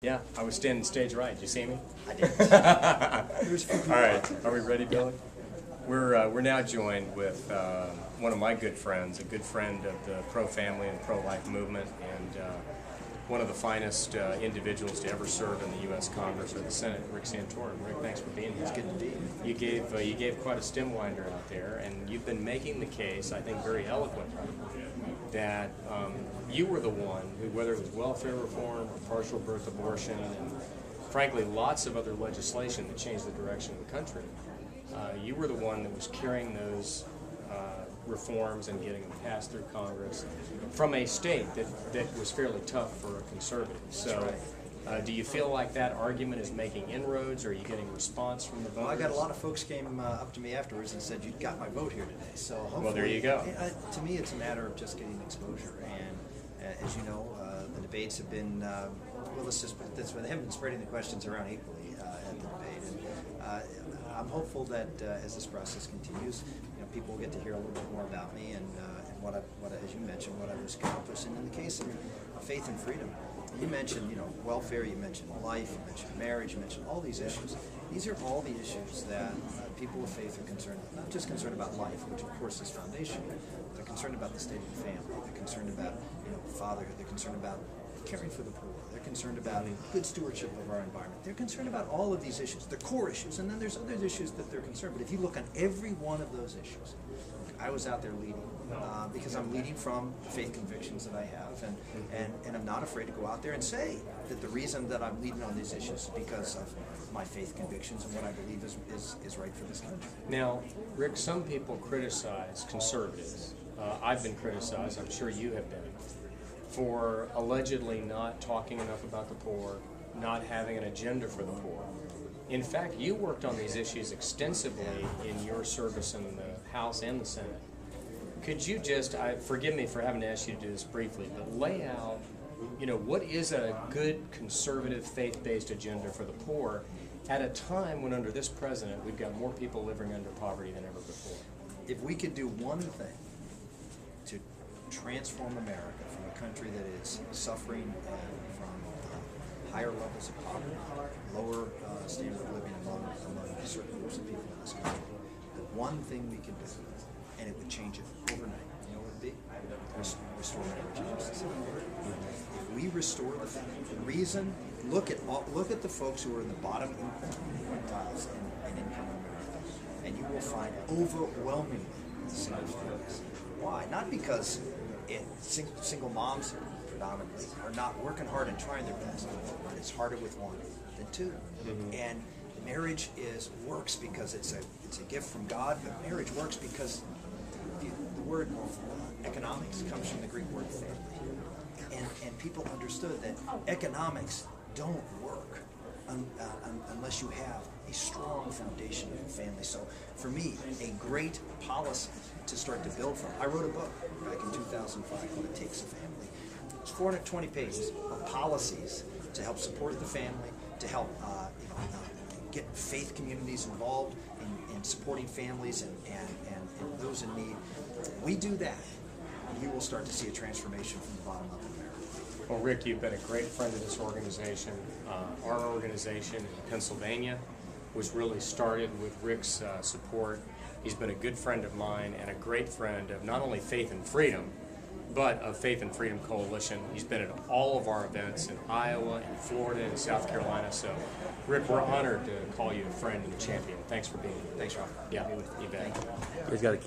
Yeah, I was standing stage right. Did you see me? I did. All right, are we ready, Billy? We're now joined with one of my good friends, a good friend of the pro-family and pro-life movement, and one of the finest individuals to ever serve in the U.S. Congress or the Senate, Rick Santorum. Rick, thanks for being here. It's good to be here. You gave quite a stem winder out there, and you've been making the case, I think very eloquently, that you were the one who, whether it was welfare reform or partial birth abortion, and frankly lots of other legislation that changed the direction of the country, you were the one that was carrying those reforms and getting them passed through Congress from a state that was fairly tough for a conservative. So do you feel like that argument is making inroads, or are you getting response from the voters? Well, I got a lot of folks came up to me afterwards and said, you got my vote here today. So hopefully, well, there you go. To me, it's a matter of just getting exposure. And as you know, the debates have been, well, let's just put it this way, they haven't been spreading the questions around equally at the debate. And I'm hopeful that as this process continues, people will get to hear a little bit more about me and what, as you mentioned, what I was accomplishing in the case of faith and freedom. You mentioned, welfare, you mentioned life, you mentioned marriage, you mentioned all these issues. These are all the issues that people of faith are concerned about. Not just concerned about life, which of course is foundational. They're concerned about the state of the family. They're concerned about, fatherhood. They're concerned about caring for the poor. They're concerned about good stewardship of our environment. They're concerned about all of these issues. They're core issues, and then there's other issues that they're concerned. But if you look on every one of those issues, I was out there leading because I'm leading from the faith convictions that I have, and I'm not afraid to go out there and say that the reason that I'm leading on these issues is because of my faith convictions and what I believe is right for this country. Now, Rick, some people criticize conservatives. I've been criticized, I'm sure you have been, for allegedly not talking enough about the poor, not having an agenda for the poor. In fact, you worked on these issues extensively in your service in the House and the Senate. Could you just, forgive me for having to ask you to do this briefly, but lay out, what is a good conservative faith-based agenda for the poor at a time when under this president we've got more people living under poverty than ever before? If we could do one thing to transform America from a country that is suffering from higher levels of poverty, lower standard of living among certain groups of people in this country, the one thing we could do, and it would change it overnight, what it would be? Restore marriage. If we restore the family, the reason, look at the folks who are in the bottom quintiles in income in America, and you will find overwhelmingly single families. Why? Not because single moms predominantly are not working hard and trying their best, but it's harder with one than two. And marriage works because it's a gift from God, but marriage works because the word economics comes from the Greek word family. And people understood that economics don't work unless you have a strong foundation of a family. So for me, a great policy to start to build from. I wrote a book back in 2005 called It Takes a Family. It's 420 pages of policies to help support the family, to help get faith communities involved in supporting families and those in need. We do that, you will start to see a transformation from the bottom up in America. Well, Rick, you've been a great friend of this organization. Our organization in Pennsylvania was really started with Rick's support. He's been a good friend of mine and a great friend of not only Faith and Freedom, but of Faith and Freedom Coalition. He's been at all of our events in Iowa and Florida and South Carolina. So, Rick, we're honored to call you a friend and a champion. Thanks for being here. Thanks, Rob. Yeah, you bet. Thank you. You guys got to keep